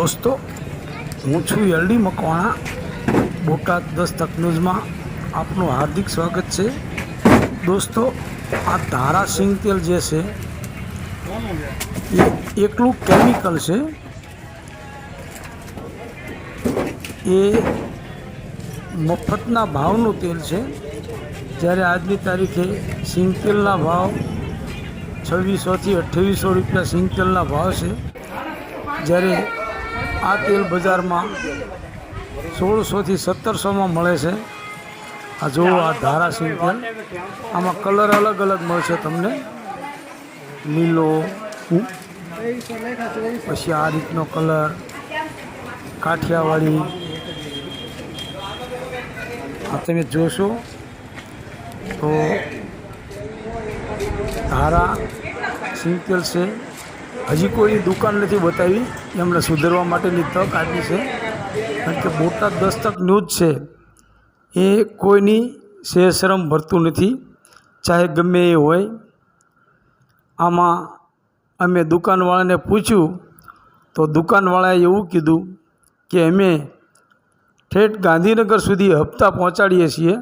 દોસ્તો, હું છું એલડી મકવાણા. બોટાદ દસ્તક ન્યૂઝમાં આપનું હાર્દિક સ્વાગત છે. દોસ્તો, આ ધારા સિંગ તેલ જે છે એ એકલું કેમિકલ છે. એ મફતના ભાવનું તેલ છે. જ્યારે આજની તારીખે સિંગ તેલના ભાવ 2600થી 2800 રૂપિયા સિંગ તેલના ભાવ છે. જ્યારે આ તેલ બજારમાં 1600થી 1700માં મળે છે. આ જુઓ, આ ધારા સિંગ તેલ. આમાં કલર અલગ અલગ મળશે તમને, લીલો, પછી આ રીતનો કલર, કાઠિયાવાડી. આ તમે જોશો તો ધારા સિંગ તેલ છે. હજી કોઈ દુકાન નથી બતાવી, એમને સુધારવા માટેની તક આપી છે. કારણ કે બોટાદ દસ્તક ન્યૂઝ છે એ કોઈની શરમ ભરતું નથી, ચાહે ગમે એ હોય. આમાં અમે દુકાનવાળાને પૂછ્યું તો દુકાનવાળાએ એવું કીધું કે અમે ઠેઠ ગાંધીનગર સુધી હપ્તા પહોંચાડીએ છીએ,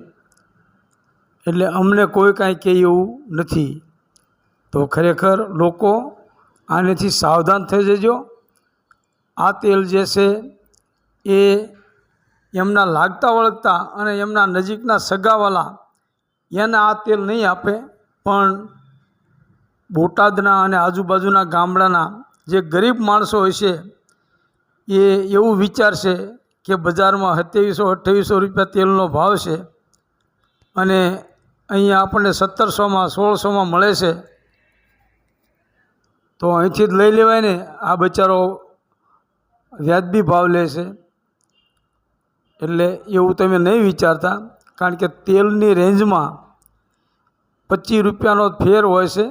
એટલે અમને કોઈ કાંઈ કહે એવું નથી. તો ખરેખર લોકો આનેથી સાવધાન થઈ જજો. આ તેલ જે છે એ એમના લાગતા વળગતા અને એમના નજીકના સગાવાલા એને આ તેલ નહીં આપે, પણ બોટાદના અને આજુબાજુના ગામડાના જે ગરીબ માણસો હશે એ એવું વિચારશે કે બજારમાં 2700-2800 રૂપિયા તેલનો ભાવ છે અને અહીંયા આપણને 1700માં 1600માં મળે છે, તો અહીંથી જ લઈ લેવાય ને. આ બચારો વ્યાજબી ભાવ લે છે. એટલે એવું તમે નહીં વિચારતા, કારણ કે તેલની રેન્જમાં 25 રૂપિયાનો ફેર હોય છે.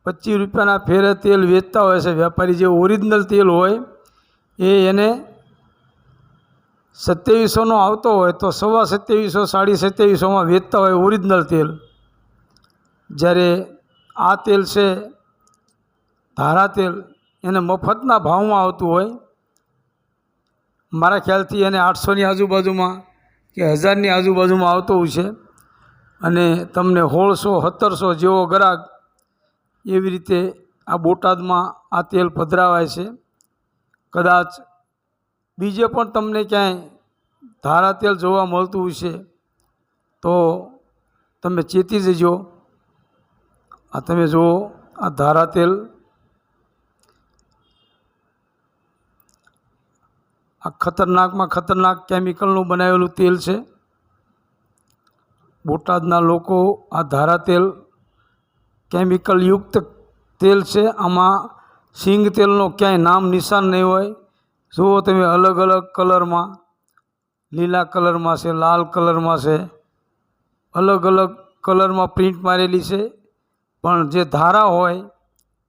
25 રૂપિયાના ફેરે તેલ વેચતા હોય છે વેપારી. જે ઓરિજિનલ તેલ હોય એ એને 2700નો આવતો હોય તો 2750, 2750માં વેચતા હોય ઓરિજિનલ તેલ. જ્યારે આ તેલ છે ધારા તેલ, એને મફતના ભાવમાં આવતું હોય. મારા ખ્યાલથી એને 800ની આજુબાજુમાં કે 1000ની આજુબાજુમાં આવતું હોય છે. અને તમને 1600-1700 જેવો ગ્રાહક એવી રીતે આ બોટાદમાં આ તેલ પધરાવાય છે. કદાચ બીજે પણ તમને ક્યાંય ધારા તેલ જોવા મળતું હશે તો તમે ચેતી જજો. આ તમે જુઓ, આ ધારા તેલ, આ ખતરનાકમાં ખતરનાક કેમિકલનું બનાવેલું તેલ છે. બોટાદના લોકો આ ધારા તેલ કેમિકલયુક્ત તેલ છે. આમાં સિંગ તેલનો ક્યાંય નામ નિશાન નહીં હોય. જુઓ તમે, અલગ અલગ કલરમાં, લીલા કલરમાં છે, લાલ કલરમાં છે, અલગ અલગ કલરમાં પ્રિન્ટ મારેલી છે. પણ જે ધારા હોય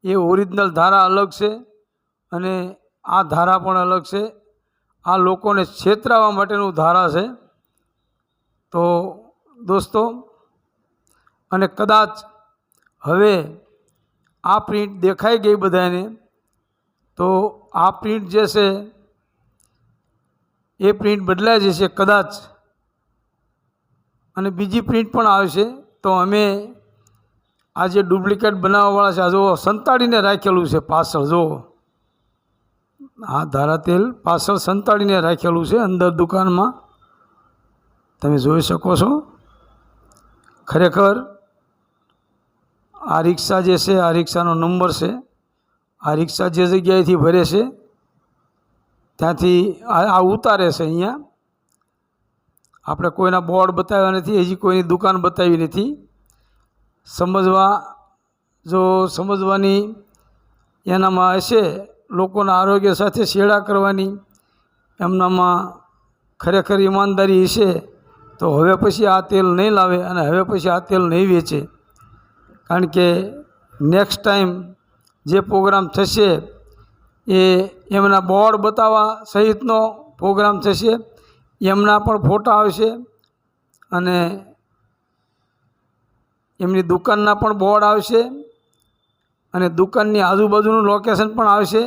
એ ઓરિજિનલ ધારા અલગ છે અને આ ધારા પણ અલગ છે. આ લોકોને છેતરાવા માટેનું ધારા છે. તો દોસ્તો, અને કદાચ હવે આ પ્રિન્ટ દેખાઈ ગઈ બધાને, તો આ પ્રિન્ટ જે છે એ પ્રિન્ટ બદલાઈ જશે કદાચ, અને બીજી પ્રિન્ટ પણ આવશે. તો અમે આ જે ડુપ્લિકેટ બનાવવાવાળા છે, આ જુઓ સંતાડીને રાખેલું છે પાછળ. જુઓ, આ ધારા તેલ પાછળ સંતાડીને રાખેલું છે અંદર દુકાનમાં, તમે જોઈ શકો છો. ખરેખર આ રિક્ષા જે છે, આ રિક્ષાનો નંબર છે. આ રિક્ષા જે જગ્યાએથી ભરે છે ત્યાંથી આ ઉતારે છે. અહીંયા આપણે કોઈના બોર્ડ બતાવ્યા નથી, હજી કોઈની દુકાન બતાવી નથી. સમજવાની એનામાં હશે, લોકોના આરોગ્ય સાથે છેડા કરવાની એમનામાં ખરેખર ઈમાનદારી હશે, તો હવે પછી આ તેલ નહીં લાવે અને હવે પછી આ તેલ નહીં વેચે. કારણ કે નેક્સ્ટ ટાઈમ જે પ્રોગ્રામ થશે એ એમના બોર્ડ બતાવવા સહિતનો પ્રોગ્રામ થશે. એમના પણ ફોટા આવશે અને એમની દુકાનના પણ બોર્ડ આવશે અને દુકાનની આજુબાજુનું લોકેશન પણ આવશે.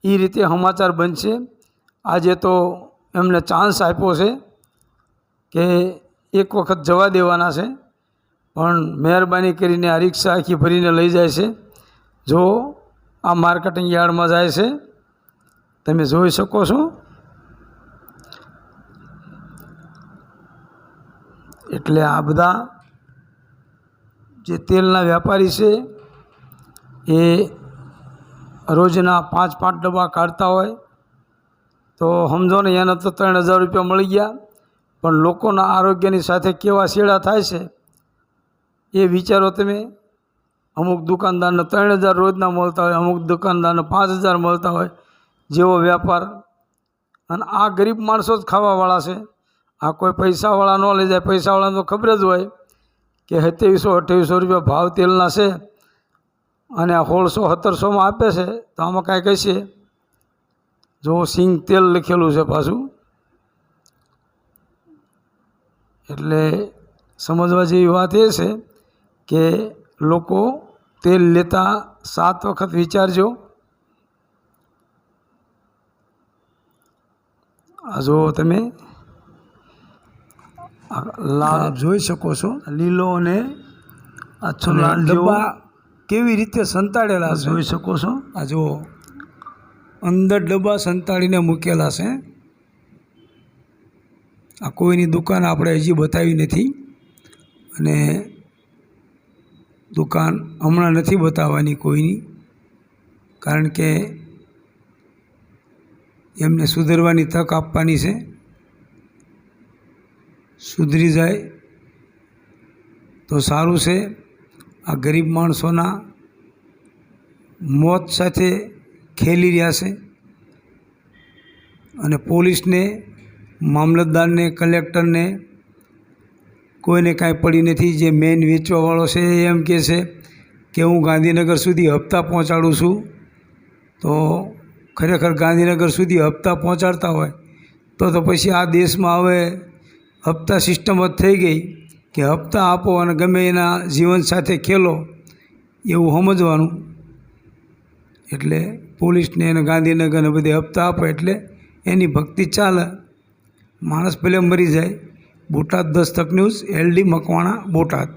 એ રીતે સમાચાર બનશે. આજે તો એમને ચાન્સ આપ્યો છે કે એક વખત જવા દેવાના છે, પણ મહેરબાની કરીને આ રિક્ષા આખી ભરીને લઈ જાય છે. જો આ માર્કેટિંગ યાર્ડમાં જાય છે, તમે જોઈ શકો છો. એટલે આ બધા જે તેલના વેપારી છે એ રોજના 5-5 ડબ્બા કાઢતા હોય તો સમજો ને, એને તો 3000 રૂપિયા મળી ગયા. પણ લોકોના આરોગ્યની સાથે કેવા છેડા થાય છે એ વિચારો તમે. અમુક દુકાનદારને 3000 રોજના મળતા હોય, અમુક દુકાનદારને 5000 મળતા હોય, જેવો વેપાર. અને આ ગરીબ માણસો જ ખાવાવાળા છે. આ કોઈ પૈસાવાળા ન લઈ જાય. પૈસાવાળાને તો ખબર જ હોય કે 2700-2800 રૂપિયા ભાવ તેલના છે અને આ 1600-1700માં આપે છે, તો આમાં કાંઈ કહેશે. જો સિંગ તેલ લખેલું છે પાછું. એટલે સમજવા જેવી વાત એ છે કે લોકો તેલ લેતા 7 વખત વિચારજો. આ જો તમે લાલ જોઈ શકો છો, લીલો અને આછો લાલ ડબ્બા કેવી રીતે સંતાડેલા છે જોઈ શકો છો. આ જો અંદર ડબ્બા સંતાડીને મૂકેલા છે. આ કોઈની દુકાન આપણે હજી બતાવી નથી અને દુકાન હમણાં નથી બતાવવાની કોઈની, કારણ કે એમને સુધરવાની તક આપવાની છે. સુધરી જાય તો સારું છે. આ ગરીબ માણસોના મોત સાથે ખેલી રહ્યા છે અને પોલીસને, મામલતદારને, કલેક્ટરને કોઈને કાંઈ પડી નથી. જે મેઇન વેચવાવાળો છે એ એમ કહે છે કે હું ગાંધીનગર સુધી હપ્તા પહોંચાડું છું. તો ખરેખર ગાંધીનગર સુધી હપ્તા પહોંચાડતા હોય તો પછી આ દેશમાં હવે હપ્તા સિસ્ટમ જ થઈ ગઈ કે હપ્તા આપો અને ગમે એના જીવન સાથે ખેલો, એવું સમજવાનું. એટલે પોલીસને અને ગાંધીનગરને બધે હપ્તા આપે એટલે એની ભક્તિ ચાલે. માણસ ભલે મરી જાય. Botad Dastak news, LD Makwana, Botad.